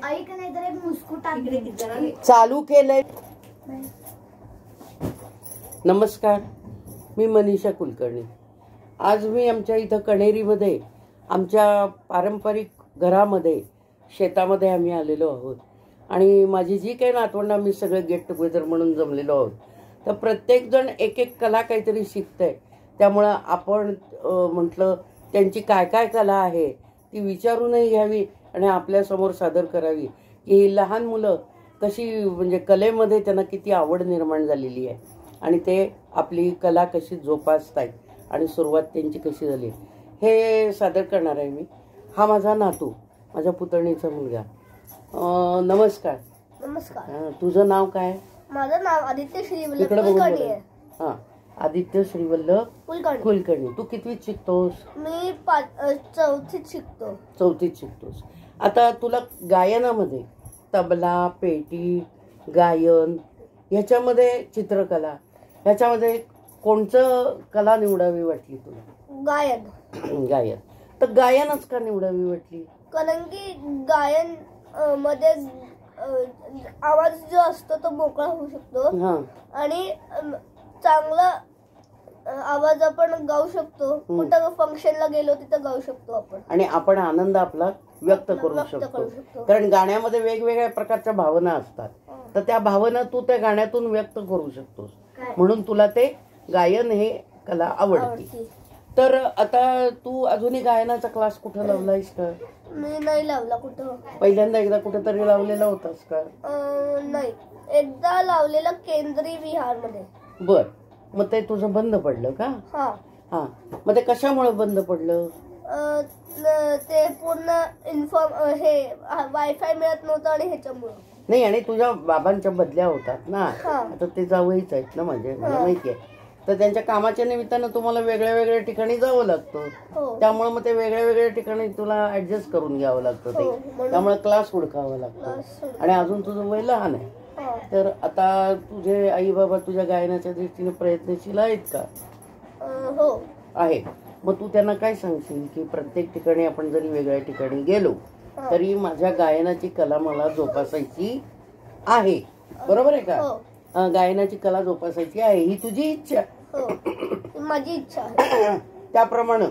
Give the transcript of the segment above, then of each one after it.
ऐक नाही तर एक मुस्कुट चालू केलंय. नमस्कार, मी मनीषा कुलकर्णी. आज मी आमच्या इथं कणेरीमध्ये आमच्या पारंपरिक घरामध्ये शेतामध्ये आम्ही आलेलो आहोत आणि माझी जी काही नातवंड आम्ही सगळे गेट टुगेदर म्हणून जमलेलो आहोत. तर प्रत्येकजण एक एक कला काहीतरी शिकतंय. त्यामुळं आपण म्हटलं त्यांची काय काय कला आहे ती विचारूनही घ्यावी आणि आपल्यासमोर सादर करावी की ही लहान मुलं कशी म्हणजे कलेमध्ये त्यांना किती आवड निर्माण झालेली आहे आणि ते आपली कला कशी जोपासतायत आणि सुरुवात त्यांची कशी झाली हे सादर करणार आहे मी. हा माझा नातू, माझ्या पुतणीचा मुलगा. नमस्कार. नमस्कार. तुझं नाव काय? माझं नाव आदित्य श्रीवल्लभ कुलकर्णी आहे. हा, आदित्य श्रीवल्लभ कुलकर्णी. तू कितवीत शिकतोस? मी चौथीत शिकतो. चौथीत शिकतोस. आता तुला गायनामध्ये तबला, पेटी, गायन ह्याच्यामध्ये चित्रकला ह्याच्यामध्ये कोणचं कला निवडावी वाटली तुला? गायन. गायन. तर गायनच का निवडावी वाटली? कारण की गायन मध्ये आवाज जो असतो तो मोकळा होऊ शकतो आणि चांगला आवाज आपण गाऊ शकतो. कुठं फंक्शनला गेलो तिथं गाऊ शकतो आपण आणि आपण आनंद आपला व्यक्त करू शकतो. कारण गाण्यामध्ये वेगवेगळ्या प्रकारच्या भावना असतात. तर त्या भावना तू त्या गाण्यातून व्यक्त करू शकतोस म्हणून तुला ते गायन हे कला आवडते. तर आता तू अजूनही गायनाचा क्लास कुठं लावलायस का? मी नाही लावला कुठं. पहिल्यांदा एकदा कुठेतरी लावलेला होतास का? नाही, एकदा लावलेला केंद्रीय विहार मध्ये. बर, मग ते तुझं बंद पडलं का? हा. मग ते कशामुळे बंद पडलं? ते पूर्ण हे वायफाय मिळत नव्हतं आणि ह्याच्यामुळे. नाही, आणि तुझ्या बाबांच्या बदल्या होतात ना. आता ते जावईच आहेत ना माझे, मला माहिती आहे. तर त्यांच्या कामाच्या निमित्तानं तुम्हाला वेगळ्या वेगळ्या ठिकाणी जावं लागतं. त्यामुळे मग ते वेगळ्या वेगळ्या ठिकाणी तुला ऍडजस्ट करून घ्यावं लागतं. ते त्यामुळे क्लास हुडकावा लागतो आणि अजून तुझं वय लहान आहे. तर आता तुझे आई बाबा तुझ्या गायनाच्या दृष्टीने प्रयत्नशील आहेत का? हो, आहे. मग तू त्यांना काय सांगशील की प्रत्येक ठिकाणी आपण जरी वेगळ्या ठिकाणी गेलो तरी माझ्या गायनाची कला मला जोपासायची आहे, बरोबर आहे का? गायनाची कला जोपासायची आहे ही तुझी इच्छा? माझी इच्छा आहे. त्याप्रमाणे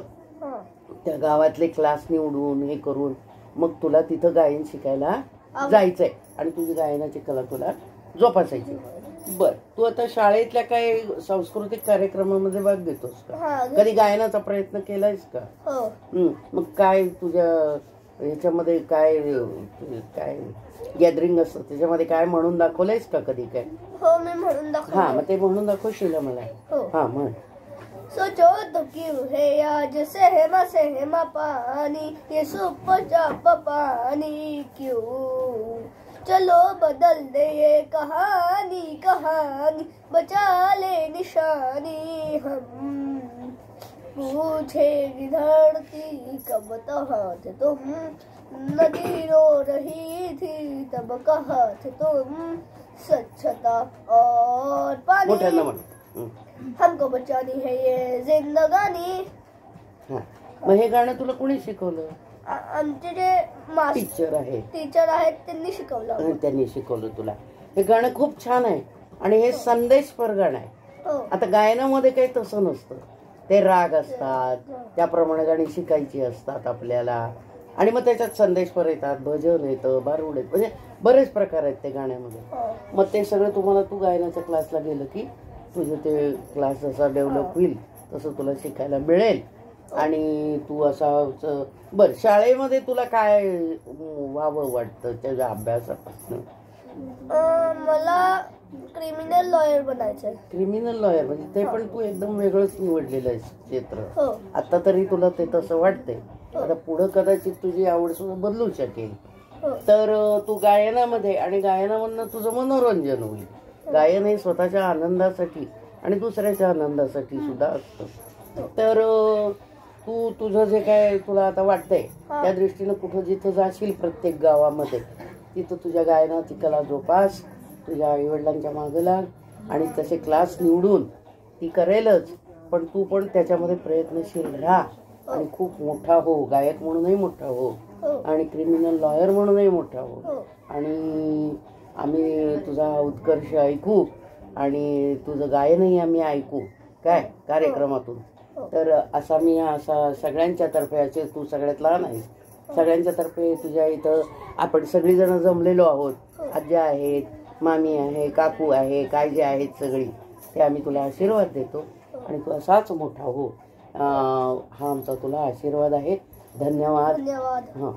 त्या गावातले क्लास निवडून हे करून मग तुला तिथं गायन शिकायला जायचंय आणि तुझी गायनाची कला तुला जोपासायची. बर, तू आता शाळेतल्या काही सांस्कृतिक कार्यक्रमामध्ये भाग घेतोस का? कधी गायनाचा प्रयत्न केलायस का? मग काय तुझ्या ह्याच्यामध्ये काय काय गॅदरिंग असतं त्याच्यामध्ये काय म्हणून दाखवलंयस का कधी? काय? हो, मी म्हणून दाखवलं. हा, मग ते म्हणून दाखवशील मला? हा, म्हण. सोचो तो क्यों है आज सहमा पानी ये सुपर चाप पानी क्यों, चलो बदल दे ये कहानी बचा ले निशानी हम, पूछेगी धरती कब तहाँ थे तुम, नदी रो रही थी तब कहा थे तुम, स्वच्छता और पानी हमको बचानी है ये जिंदगानी. मग हे गाणं तुला कोणी शिकवलं? आमचे जे टीचर आहेत त्यांनी शिकवलं. त्यांनी शिकवलं तुला. हे गाणं खूप छान आहे आणि हे संदेशपर गाणं आहे. आता गायनामध्ये काही तसं नसतं. ते राग असतात, त्याप्रमाणे गाणी शिकायची असतात आपल्याला आणि मग त्याच्यात संदेशपर येतात, भजन येतं, भारुड येतं, म्हणजे बरेच प्रकार आहेत ते गाण्यामध्ये. मग ते सगळं तुम्हाला तू गायनाच्या क्लासला गेलं की तुझं ते क्लास जसा डेव्हलप होईल तसं तुला शिकायला मिळेल आणि तू असा. बर, शाळेमध्ये तुला काय व्हावं वाटतं त्याच्या अभ्यासापासून? मला क्रिमिनल लॉयर बनायचंय. क्रिमिनल लॉयर म्हणजे ते पण तू एकदम वेगळंच निवडलेलं आहे क्षेत्र. आता तरी तुला ते तसं वाटतंय. आता पुढं कदाचित तुझी आवड सुद्धा बदलू शकेल. तर तू गायनामध्ये आणि गायनामधनं तुझं मनोरंजन होईल. गायन हे स्वतःच्या आनंदासाठी आणि दुसऱ्याच्या आनंदासाठी सुद्धा असतं. तर तू तुझं जे काय तुला आता वाटतंय त्या दृष्टीनं कुठं जिथं जाशील प्रत्येक गावामध्ये तिथं तुझ्या गायनाची कला जोपास, तुझ्या आईवडिलांच्या मागं लाग आणि तसे क्लास निवडून ती करेलच. पण तू पण त्याच्यामध्ये प्रयत्नशील राहा आणि खूप मोठा हो, गायक म्हणूनही मोठा हो हो. आणि क्रिमिनल लॉयर म्हणूनही मोठा हो. हो. आणि आम्ही तुझा उत्कर्ष ऐकू आणि तुझं गायनही आम्ही ऐकू काय कार्यक्रमातून. हो. तर असा मी असा सगळ्यांच्या तर्फे, असे तू सगळ्यात लहान आहेस, सगळ्यांच्या तर्फे तुझ्या इथं आपण सगळीजण जमलेलो आहोत. आज्या आहेत, मामी आहे, काकू आहे, काय जे आहेत सगळी, ते आम्ही तुला आशीर्वाद देतो आणि तू असाच मोठा हो. हा आमचा तुला आशीर्वाद आहे. धन्यवाद. धन्यवाद. हां.